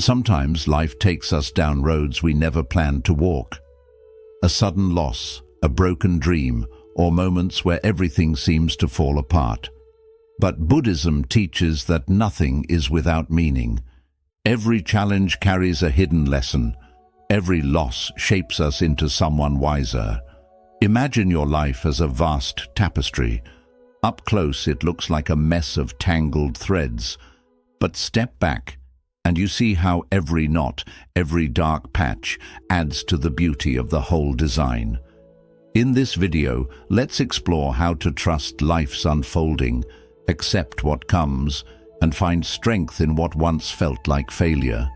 Sometimes life takes us down roads we never planned to walk. A sudden loss, a broken dream, or moments where everything seems to fall apart. But Buddhism teaches that nothing is without meaning. Every challenge carries a hidden lesson. Every loss shapes us into someone wiser. Imagine your life as a vast tapestry. Up close, it looks like a mess of tangled threads. But step back, and you see how every knot, every dark patch, adds to the beauty of the whole design. In this video, let's explore how to trust life's unfolding, accept what comes, and find strength in what once felt like failure.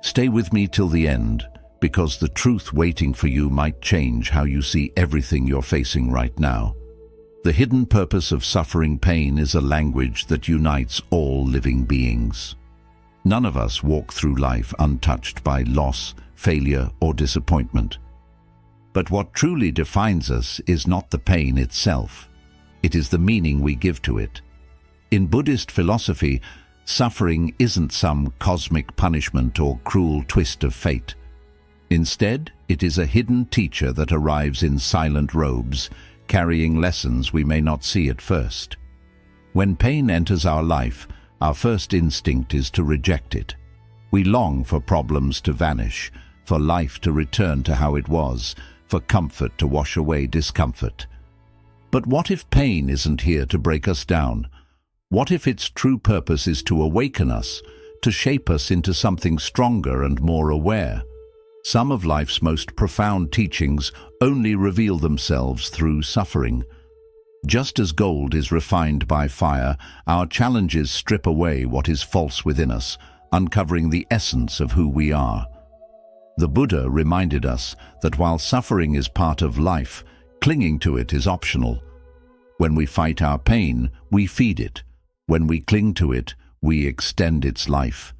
Stay with me till the end, because the truth waiting for you might change how you see everything you're facing right now. The hidden purpose of suffering pain is a language that unites all living beings. None of us walk through life untouched by loss, failure, or disappointment. But what truly defines us is not the pain itself. It is the meaning we give to it. In Buddhist philosophy, suffering isn't some cosmic punishment or cruel twist of fate. Instead, it is a hidden teacher that arrives in silent robes, carrying lessons we may not see at first. When pain enters our life, our first instinct is to reject it. We long for problems to vanish, for life to return to how it was, for comfort to wash away discomfort. But what if pain isn't here to break us down? What if its true purpose is to awaken us, to shape us into something stronger and more aware? Some of life's most profound teachings only reveal themselves through suffering. Just as gold is refined by fire, our challenges strip away what is false within us, uncovering the essence of who we are. The Buddha reminded us that while suffering is part of life, clinging to it is optional. When we fight our pain, we feed it. When we cling to it, we extend its life.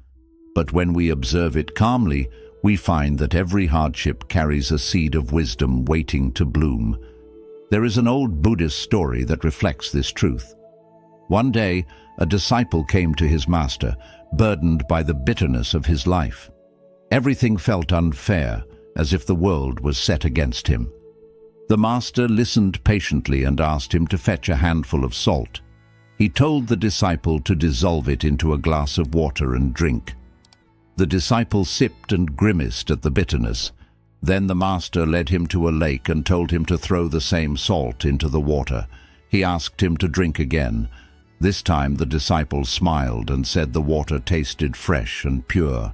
But when we observe it calmly, we find that every hardship carries a seed of wisdom waiting to bloom. There is an old Buddhist story that reflects this truth. One day, a disciple came to his master, burdened by the bitterness of his life. Everything felt unfair, as if the world was set against him. The master listened patiently and asked him to fetch a handful of salt. He told the disciple to dissolve it into a glass of water and drink. The disciple sipped and grimaced at the bitterness. Then the master led him to a lake and told him to throw the same salt into the water. He asked him to drink again. This time the disciple smiled and said the water tasted fresh and pure.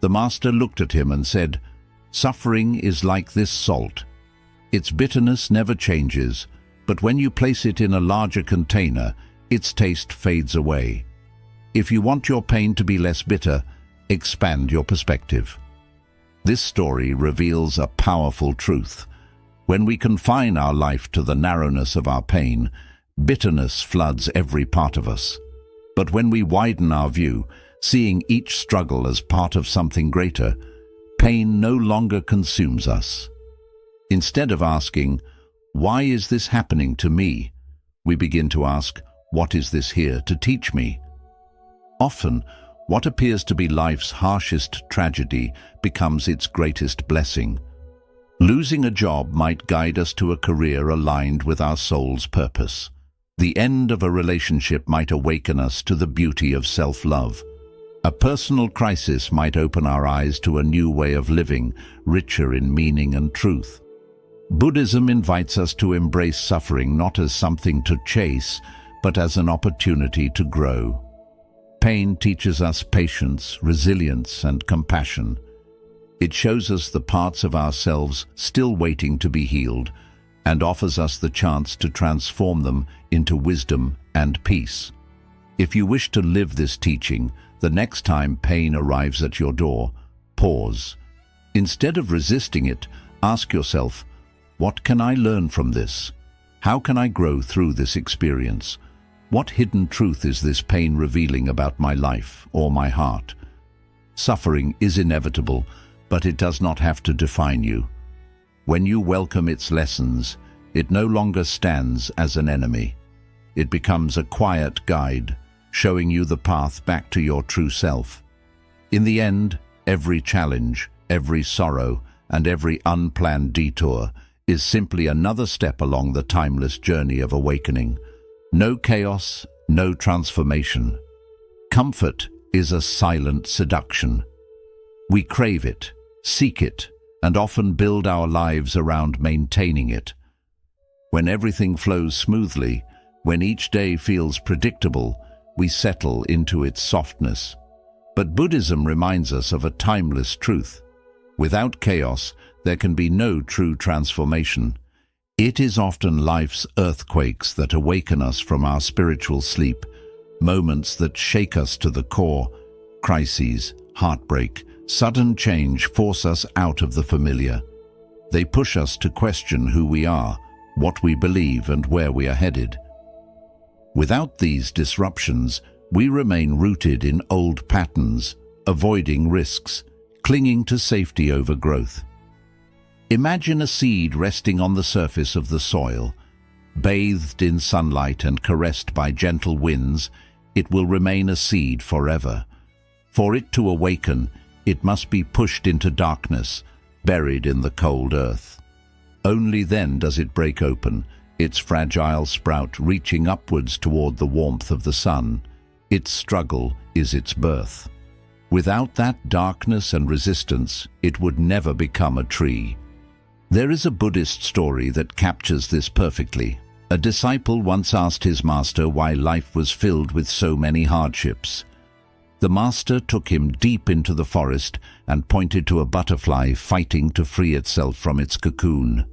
The master looked at him and said, "Suffering is like this salt. Its bitterness never changes, but when you place it in a larger container, its taste fades away. If you want your pain to be less bitter, expand your perspective." This story reveals a powerful truth. When we confine our life to the narrowness of our pain, bitterness floods every part of us. But when we widen our view, seeing each struggle as part of something greater, pain no longer consumes us. Instead of asking, "Why is this happening to me?" we begin to ask, "What is this here to teach me?" Often, what appears to be life's harshest tragedy becomes its greatest blessing. Losing a job might guide us to a career aligned with our soul's purpose. The end of a relationship might awaken us to the beauty of self-love. A personal crisis might open our eyes to a new way of living, richer in meaning and truth. Buddhism invites us to embrace suffering not as something to chase, but as an opportunity to grow. Pain teaches us patience, resilience, and compassion. It shows us the parts of ourselves still waiting to be healed, and offers us the chance to transform them into wisdom and peace. If you wish to live this teaching, the next time pain arrives at your door, pause. Instead of resisting it, ask yourself, "What can I learn from this? How can I grow through this experience? What hidden truth is this pain revealing about my life or my heart?" Suffering is inevitable, but it does not have to define you. When you welcome its lessons, it no longer stands as an enemy. It becomes a quiet guide, showing you the path back to your true self. In the end, every challenge, every sorrow, and every unplanned detour is simply another step along the timeless journey of awakening. No chaos, no transformation. Comfort is a silent seduction. We crave it, seek it, and often build our lives around maintaining it. When everything flows smoothly, when each day feels predictable, we settle into its softness. But Buddhism reminds us of a timeless truth. Without chaos, there can be no true transformation. It is often life's earthquakes that awaken us from our spiritual sleep, moments that shake us to the core. Crises, heartbreak, sudden change force us out of the familiar. They push us to question who we are, what we believe, and where we are headed. Without these disruptions, we remain rooted in old patterns, avoiding risks, clinging to safety over growth. Imagine a seed resting on the surface of the soil. Bathed in sunlight and caressed by gentle winds, it will remain a seed forever. For it to awaken, it must be pushed into darkness, buried in the cold earth. Only then does it break open, its fragile sprout reaching upwards toward the warmth of the sun. Its struggle is its birth. Without that darkness and resistance, it would never become a tree. There is a Buddhist story that captures this perfectly. A disciple once asked his master why life was filled with so many hardships. The master took him deep into the forest and pointed to a butterfly fighting to free itself from its cocoon.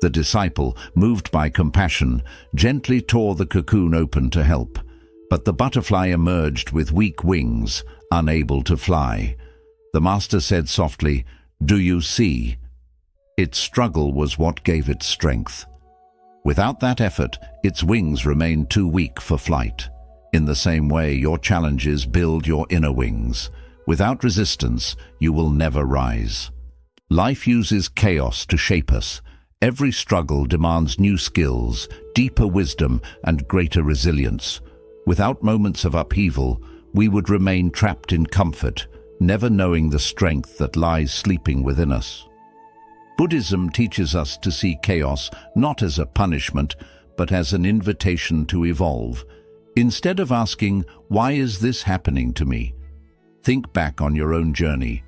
The disciple, moved by compassion, gently tore the cocoon open to help, but the butterfly emerged with weak wings, unable to fly. The master said softly, "Do you see?" Its struggle was what gave it strength. Without that effort, its wings remained too weak for flight. In the same way, your challenges build your inner wings. Without resistance, you will never rise. Life uses chaos to shape us. Every struggle demands new skills, deeper wisdom, and greater resilience. Without moments of upheaval, we would remain trapped in comfort, never knowing the strength that lies sleeping within us. Buddhism teaches us to see chaos not as a punishment, but as an invitation to evolve. Instead of asking, "Why is this happening to me?" think back on your own journey.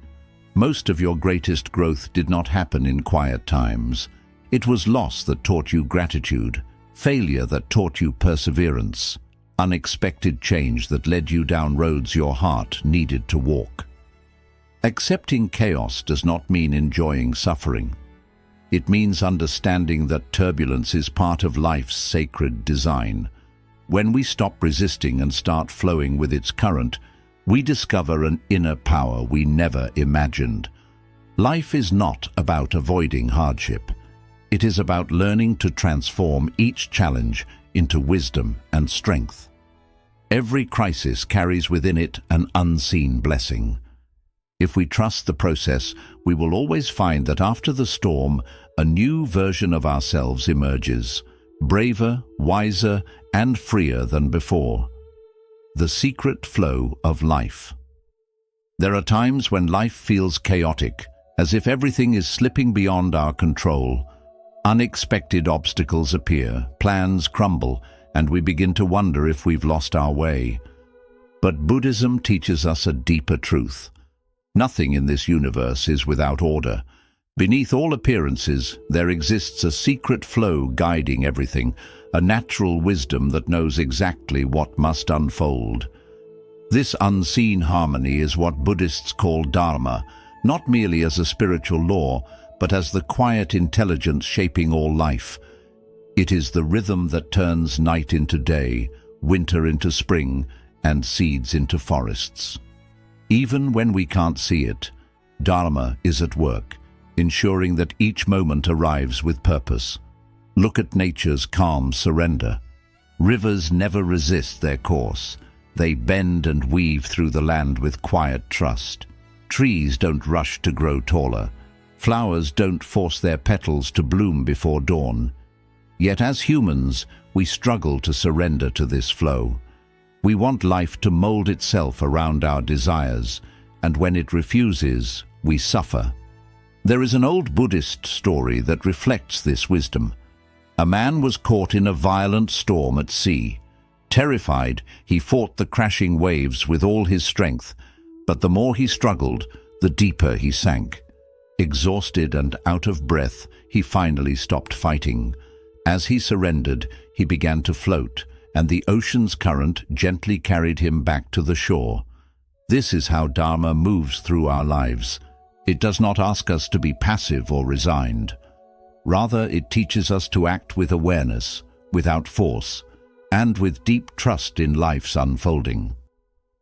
Most of your greatest growth did not happen in quiet times. It was loss that taught you gratitude, failure that taught you perseverance, unexpected change that led you down roads your heart needed to walk. Accepting chaos does not mean enjoying suffering. It means understanding that turbulence is part of life's sacred design. When we stop resisting and start flowing with its current, we discover an inner power we never imagined. Life is not about avoiding hardship. It is about learning to transform each challenge into wisdom and strength. Every crisis carries within it an unseen blessing. If we trust the process, we will always find that after the storm, a new version of ourselves emerges, braver, wiser, and freer than before. The secret flow of life. There are times when life feels chaotic, as if everything is slipping beyond our control. Unexpected obstacles appear, plans crumble, and we begin to wonder if we've lost our way. But Buddhism teaches us a deeper truth. Nothing in this universe is without order. Beneath all appearances, there exists a secret flow guiding everything, a natural wisdom that knows exactly what must unfold. This unseen harmony is what Buddhists call dharma, not merely as a spiritual law, but as the quiet intelligence shaping all life. It is the rhythm that turns night into day, winter into spring, and seeds into forests. Even when we can't see it, dharma is at work, ensuring that each moment arrives with purpose. Look at nature's calm surrender. Rivers never resist their course. They bend and weave through the land with quiet trust. Trees don't rush to grow taller. Flowers don't force their petals to bloom before dawn. Yet as humans, we struggle to surrender to this flow. We want life to mold itself around our desires, and when it refuses, we suffer. There is an old Buddhist story that reflects this wisdom. A man was caught in a violent storm at sea. Terrified, he fought the crashing waves with all his strength, but the more he struggled, the deeper he sank. Exhausted and out of breath, he finally stopped fighting. As he surrendered, he began to float, and the ocean's current gently carried him back to the shore. This is how Dharma moves through our lives. It does not ask us to be passive or resigned. Rather, it teaches us to act with awareness, without force, and with deep trust in life's unfolding.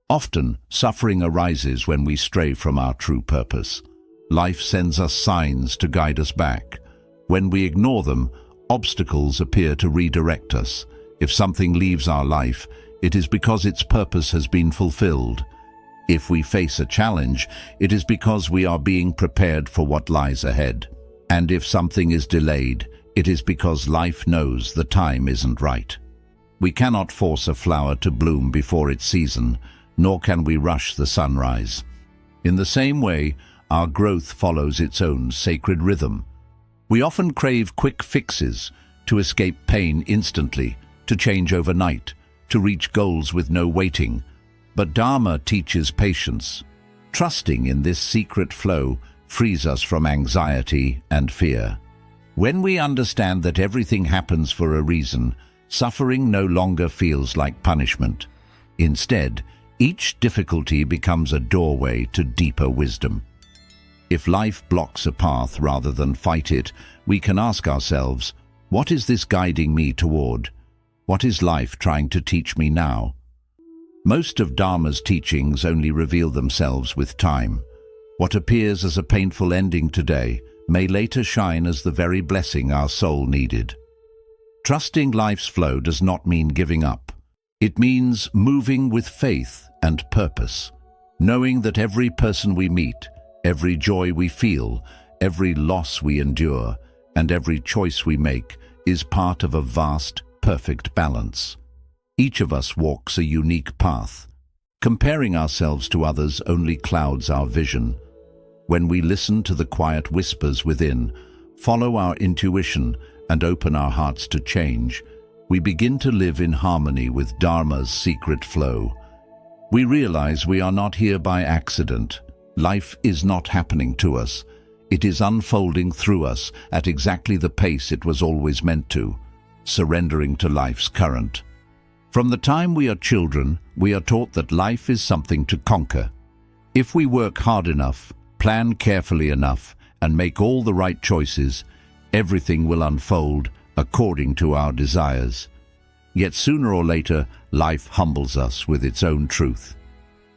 Often, suffering arises when we stray from our true purpose. Life sends us signs to guide us back. When we ignore them, obstacles appear to redirect us. If something leaves our life, it is because its purpose has been fulfilled. If we face a challenge, it is because we are being prepared for what lies ahead. And if something is delayed, it is because life knows the time isn't right. We cannot force a flower to bloom before its season, nor can we rush the sunrise. In the same way, our growth follows its own sacred rhythm. We often crave quick fixes, to escape pain instantly, to change overnight, to reach goals with no waiting. But Dharma teaches patience. Trusting in this secret flow frees us from anxiety and fear. When we understand that everything happens for a reason, suffering no longer feels like punishment. Instead, each difficulty becomes a doorway to deeper wisdom. If life blocks a path rather than fight it, we can ask ourselves, what is this guiding me toward? What is life trying to teach me now? Most of Dharma's teachings only reveal themselves with time. What appears as a painful ending today may later shine as the very blessing our soul needed. Trusting life's flow does not mean giving up. It means moving with faith and purpose, knowing that every person we meet, every joy we feel, every loss we endure, and every choice we make is part of a vast, perfect balance. Each of us walks a unique path. Comparing ourselves to others only clouds our vision. When we listen to the quiet whispers within, follow our intuition, and open our hearts to change, we begin to live in harmony with Dharma's secret flow. We realize we are not here by accident. Life is not happening to us. It is unfolding through us at exactly the pace it was always meant to, surrendering to life's current. From the time we are children, we are taught that life is something to conquer. If we work hard enough, plan carefully enough, and make all the right choices, everything will unfold according to our desires. Yet sooner or later, life humbles us with its own truth.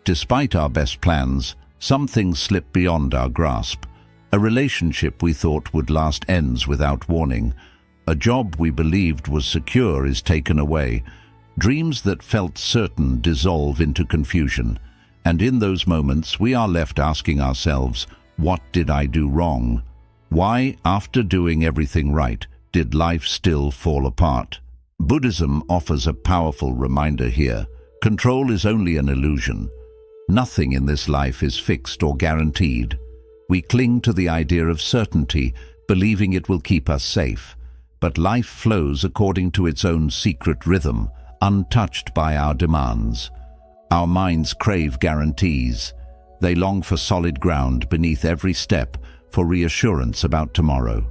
Despite our best plans, some things slip beyond our grasp. A relationship we thought would last ends without warning. A job we believed was secure is taken away. Dreams that felt certain dissolve into confusion. And in those moments, we are left asking ourselves, what did I do wrong? Why, after doing everything right, did life still fall apart? Buddhism offers a powerful reminder here. Control is only an illusion. Nothing in this life is fixed or guaranteed. We cling to the idea of certainty, believing it will keep us safe. But life flows according to its own secret rhythm, untouched by our demands. Our minds crave guarantees. They long for solid ground beneath every step, for reassurance about tomorrow.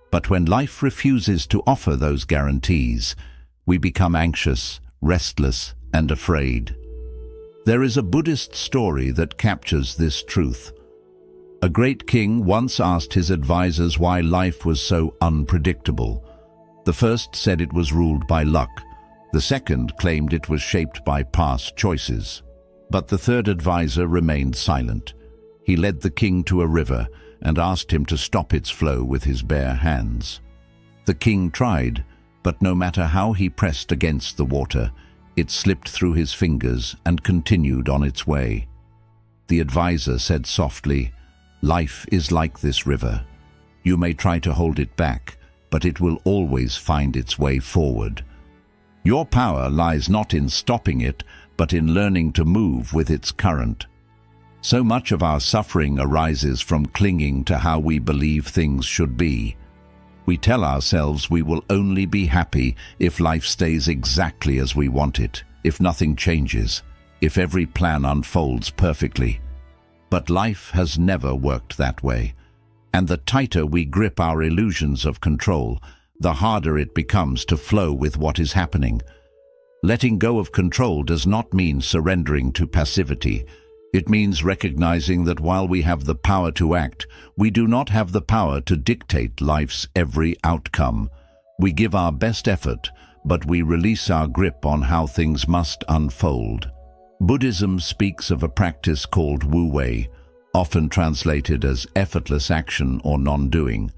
But when life refuses to offer those guarantees, we become anxious, restless, and afraid. There is a Buddhist story that captures this truth. A great king once asked his advisors why life was so unpredictable. The first said it was ruled by luck. The second claimed it was shaped by past choices. But the third advisor remained silent. He led the king to a river and asked him to stop its flow with his bare hands. The king tried, but no matter how he pressed against the water, it slipped through his fingers and continued on its way. The advisor said softly, "Life is like this river. You may try to hold it back, but it will always find its way forward. Your power lies not in stopping it, but in learning to move with its current." So much of our suffering arises from clinging to how we believe things should be. We tell ourselves we will only be happy if life stays exactly as we want it, if nothing changes, if every plan unfolds perfectly. But life has never worked that way, and the tighter we grip our illusions of control, the harder it becomes to flow with what is happening. Letting go of control does not mean surrendering to passivity. It means recognizing that while we have the power to act, we do not have the power to dictate life's every outcome. We give our best effort, but we release our grip on how things must unfold. Buddhism speaks of a practice called wu-wei, often translated as effortless action or non-doing.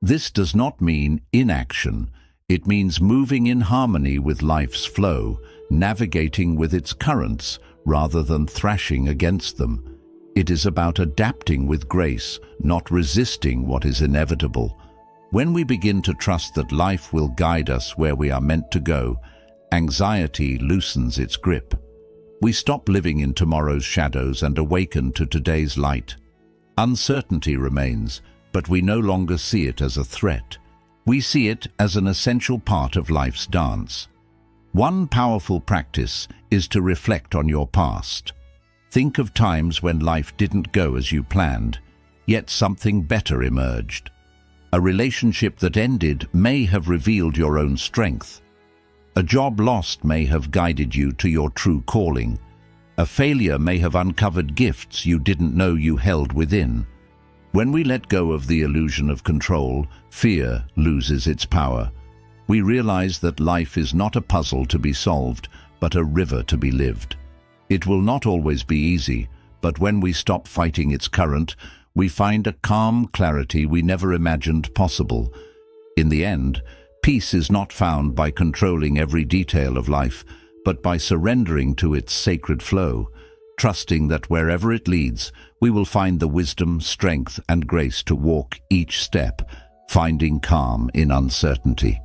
This does not mean inaction. It means moving in harmony with life's flow, navigating with its currents, rather than thrashing against them. It is about adapting with grace, not resisting what is inevitable. When we begin to trust that life will guide us where we are meant to go, anxiety loosens its grip. We stop living in tomorrow's shadows and awaken to today's light. Uncertainty remains, but we no longer see it as a threat. We see it as an essential part of life's dance. One powerful practice is to reflect on your past. Think of times when life didn't go as you planned, yet something better emerged. A relationship that ended may have revealed your own strength. A job lost may have guided you to your true calling. A failure may have uncovered gifts you didn't know you held within. When we let go of the illusion of control, fear loses its power. We realize that life is not a puzzle to be solved, but a river to be lived. It will not always be easy, but when we stop fighting its current, we find a calm clarity we never imagined possible. In the end, peace is not found by controlling every detail of life, but by surrendering to its sacred flow, trusting that wherever it leads, we will find the wisdom, strength, and grace to walk each step, finding calm in uncertainty.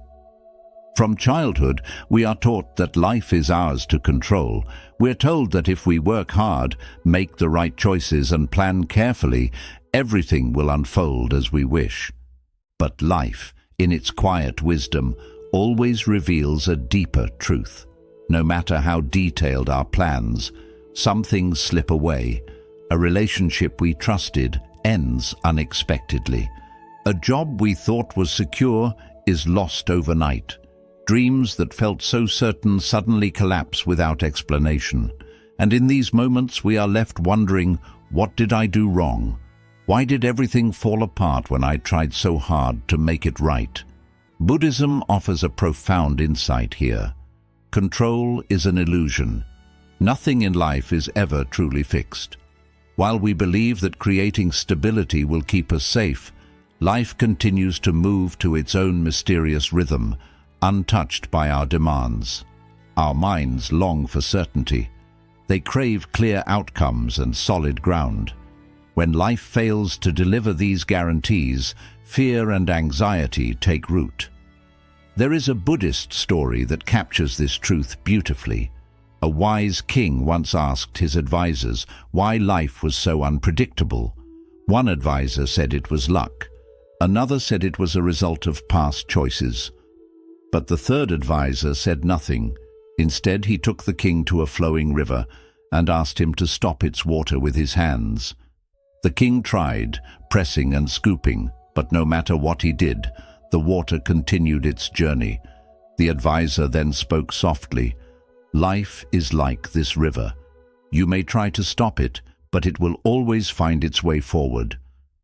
From childhood, we are taught that life is ours to control. We're told that if we work hard, make the right choices, and plan carefully, everything will unfold as we wish. But life, in its quiet wisdom, always reveals a deeper truth. No matter how detailed our plans, some things slip away. A relationship we trusted ends unexpectedly. A job we thought was secure is lost overnight. Dreams that felt so certain suddenly collapse without explanation. And in these moments we are left wondering, what did I do wrong? Why did everything fall apart when I tried so hard to make it right? Buddhism offers a profound insight here. Control is an illusion. Nothing in life is ever truly fixed. While we believe that creating stability will keep us safe, life continues to move to its own mysterious rhythm, untouched by our demands. Our minds long for certainty. They crave clear outcomes and solid ground. When life fails to deliver these guarantees, fear and anxiety take root. There is a Buddhist story that captures this truth beautifully. A wise king once asked his advisors why life was so unpredictable. One advisor said it was luck. Another said it was a result of past choices. But the third advisor said nothing. Instead, he took the king to a flowing river and asked him to stop its water with his hands. The king tried, pressing and scooping, but no matter what he did, the water continued its journey. The advisor then spoke softly, "Life is like this river. You may try to stop it, but it will always find its way forward.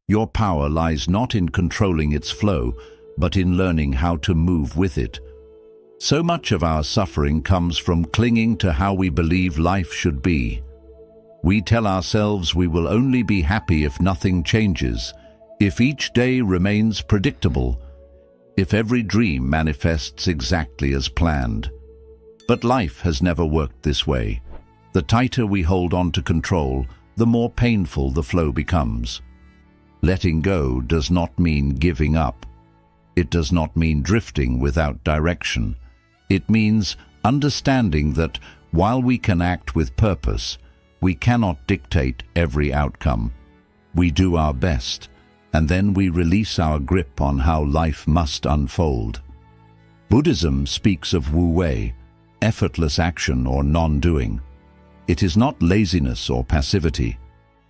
Your power lies not in controlling its flow, but in learning how to move with it." So much of our suffering comes from clinging to how we believe life should be. We tell ourselves we will only be happy if nothing changes, if each day remains predictable, if every dream manifests exactly as planned. But life has never worked this way. The tighter we hold on to control, the more painful the flow becomes. Letting go does not mean giving up. It does not mean drifting without direction. It means understanding that while we can act with purpose, We cannot dictate every outcome. We do our best, and then we release our grip on how life must unfold. Buddhism speaks of wu-wei, effortless action or non-doing. It is not laziness or passivity.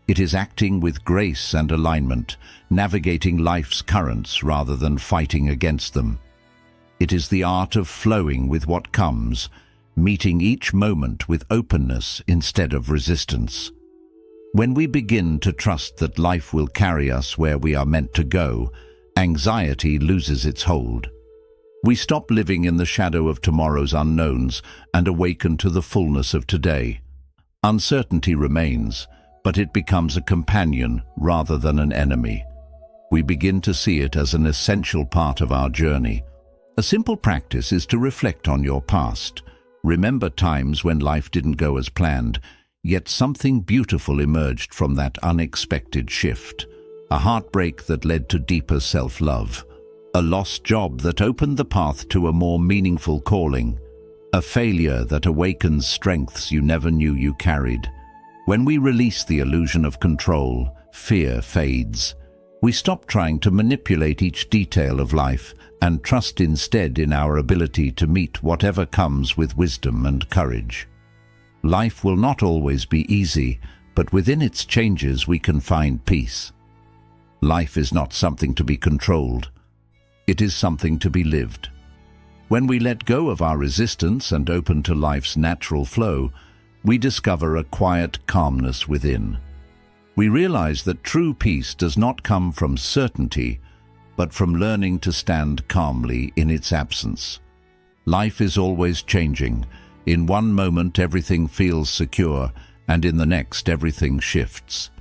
It is acting with grace and alignment, navigating life's currents rather than fighting against them. It is the art of flowing with what comes, meeting each moment with openness instead of resistance. When we begin to trust that life will carry us where we are meant to go, anxiety loses its hold. We stop living in the shadow of tomorrow's unknowns and awaken to the fullness of today. Uncertainty remains, but it becomes a companion rather than an enemy. We begin to see it as an essential part of our journey. A simple practice is to reflect on your past. Remember times when life didn't go as planned, yet something beautiful emerged from that unexpected shift. A heartbreak that led to deeper self-love. A lost job that opened the path to a more meaningful calling. A failure that awakens strengths you never knew you carried. When we release the illusion of control, fear fades. We stop trying to manipulate each detail of life and trust instead in our ability to meet whatever comes with wisdom and courage. Life will not always be easy, but within its changes we can find peace. Life is not something to be controlled. It is something to be lived. When we let go of our resistance and open to life's natural flow, we discover a quiet calmness within. We realize that true peace does not come from certainty, but from learning to stand calmly in its absence. Life is always changing. In one moment everything feels secure, and in the next everything shifts.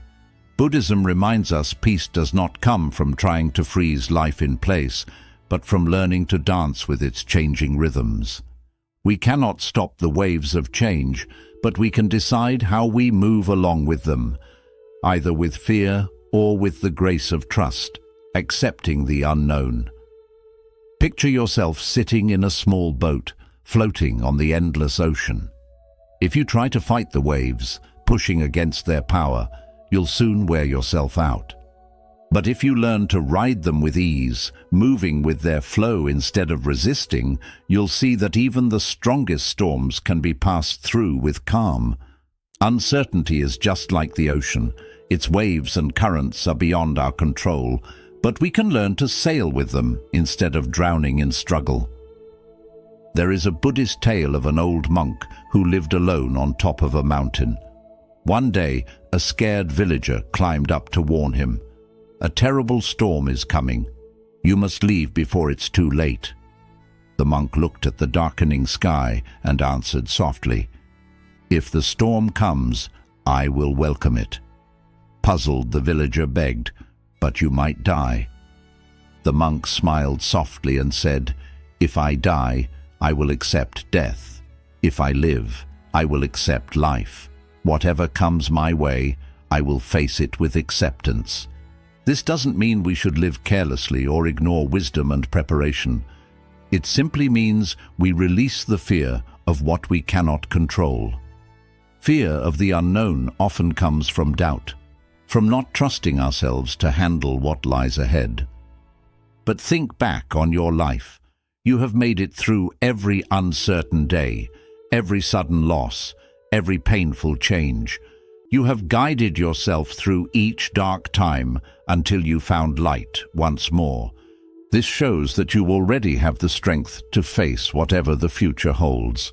Buddhism reminds us peace does not come from trying to freeze life in place, but from learning to dance with its changing rhythms. We cannot stop the waves of change, but we can decide how we move along with them, either with fear or with the grace of trust, accepting the unknown. Picture yourself sitting in a small boat, floating on the endless ocean. If you try to fight the waves, pushing against their power, you'll soon wear yourself out. But if you learn to ride them with ease, moving with their flow instead of resisting, you'll see that even the strongest storms can be passed through with calm. Uncertainty is just like the ocean. Its waves and currents are beyond our control, but we can learn to sail with them instead of drowning in struggle. There is a Buddhist tale of an old monk who lived alone on top of a mountain. One day, a scared villager climbed up to warn him. "A terrible storm is coming. You must leave before it's too late." The monk looked at the darkening sky and answered softly, "If the storm comes, I will welcome it." Puzzled, the villager begged, "But you might die." The monk smiled softly and said, "If I die, I will accept death. If I live, I will accept life. Whatever comes my way, I will face it with acceptance." This doesn't mean we should live carelessly or ignore wisdom and preparation. It simply means we release the fear of what we cannot control. Fear of the unknown often comes from doubt, from not trusting ourselves to handle what lies ahead. But think back on your life. You have made it through every uncertain day, every sudden loss, every painful change. You have guided yourself through each dark time until you found light once more. This shows that you already have the strength to face whatever the future holds.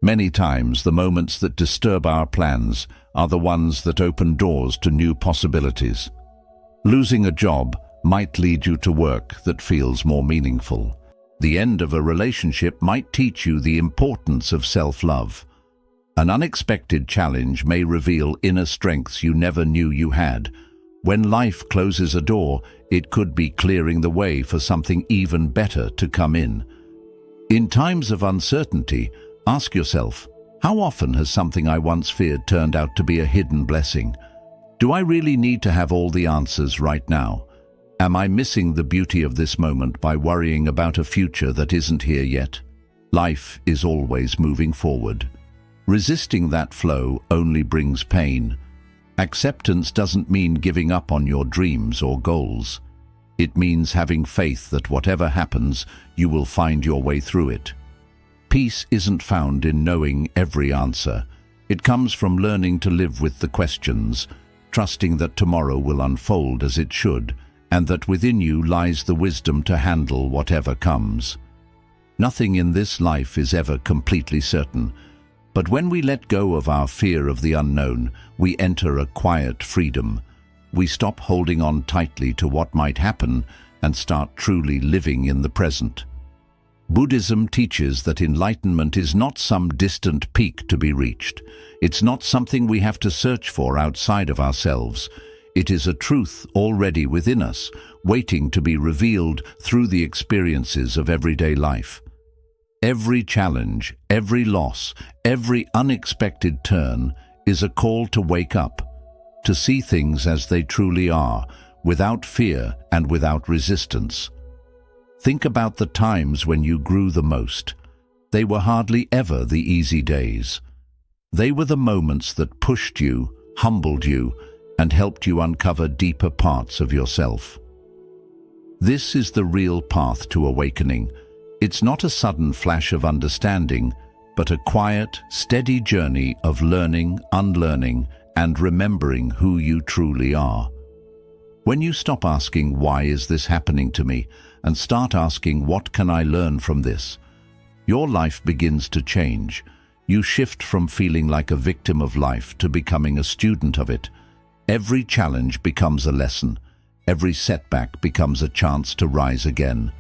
Many times, the moments that disturb our plans are the ones that open doors to new possibilities. Losing a job might lead you to work that feels more meaningful. The end of a relationship might teach you the importance of self-love. An unexpected challenge may reveal inner strengths you never knew you had. When life closes a door, it could be clearing the way for something even better to come in. In times of uncertainty, ask yourself, how often has something I once feared turned out to be a hidden blessing? Do I really need to have all the answers right now? Am I missing the beauty of this moment by worrying about a future that isn't here yet? Life is always moving forward. Resisting that flow only brings pain. Acceptance doesn't mean giving up on your dreams or goals. It means having faith that whatever happens, you will find your way through it. Peace isn't found in knowing every answer. It comes from learning to live with the questions, trusting that tomorrow will unfold as it should, and that within you lies the wisdom to handle whatever comes. Nothing in this life is ever completely certain, but when we let go of our fear of the unknown, we enter a quiet freedom. We stop holding on tightly to what might happen and start truly living in the present. Buddhism teaches that enlightenment is not some distant peak to be reached. It's not something we have to search for outside of ourselves. It is a truth already within us, waiting to be revealed through the experiences of everyday life. Every challenge, every loss, every unexpected turn is a call to wake up, to see things as they truly are, without fear and without resistance. Think about the times when you grew the most. They were hardly ever the easy days. They were the moments that pushed you, humbled you, and helped you uncover deeper parts of yourself. This is the real path to awakening. It's not a sudden flash of understanding, but a quiet, steady journey of learning, unlearning, and remembering who you truly are. When you stop asking, "Why is this happening to me?" and start asking, "What can I learn from this?" your life begins to change. You shift from feeling like a victim of life to becoming a student of it. Every challenge becomes a lesson. Every setback becomes a chance to rise again.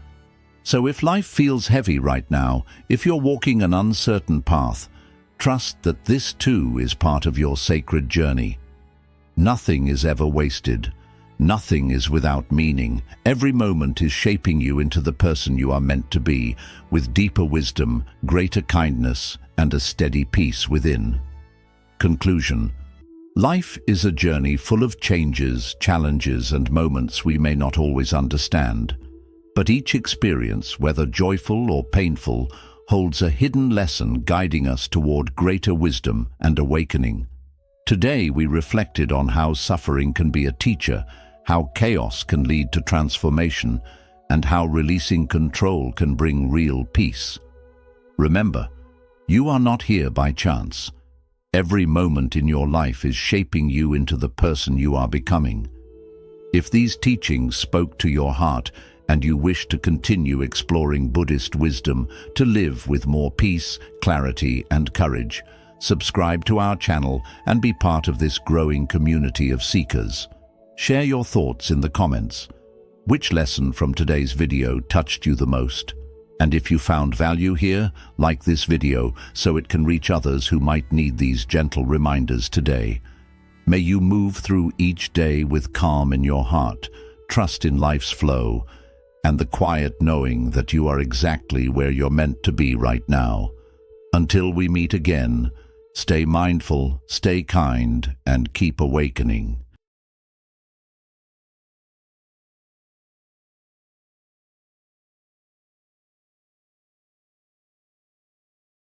So if life feels heavy right now, if you're walking an uncertain path, trust that this too is part of your sacred journey. Nothing is ever wasted. Nothing is without meaning. Every moment is shaping you into the person you are meant to be, with deeper wisdom, greater kindness, and a steady peace within. Conclusion. Life is a journey full of changes, challenges, and moments we may not always understand. But each experience, whether joyful or painful, holds a hidden lesson guiding us toward greater wisdom and awakening. Today we reflected on how suffering can be a teacher, how chaos can lead to transformation, and how releasing control can bring real peace. Remember, you are not here by chance. Every moment in your life is shaping you into the person you are becoming. If these teachings spoke to your heart and you wish to continue exploring Buddhist wisdom to live with more peace, clarity, and courage, subscribe to our channel and be part of this growing community of seekers. Share your thoughts in the comments. Which lesson from today's video touched you the most? And if you found value here, like this video so it can reach others who might need these gentle reminders today. May you move through each day with calm in your heart, trust in life's flow, and the quiet knowing that you are exactly where you're meant to be right now. Until we meet again, stay mindful, stay kind, and keep awakening.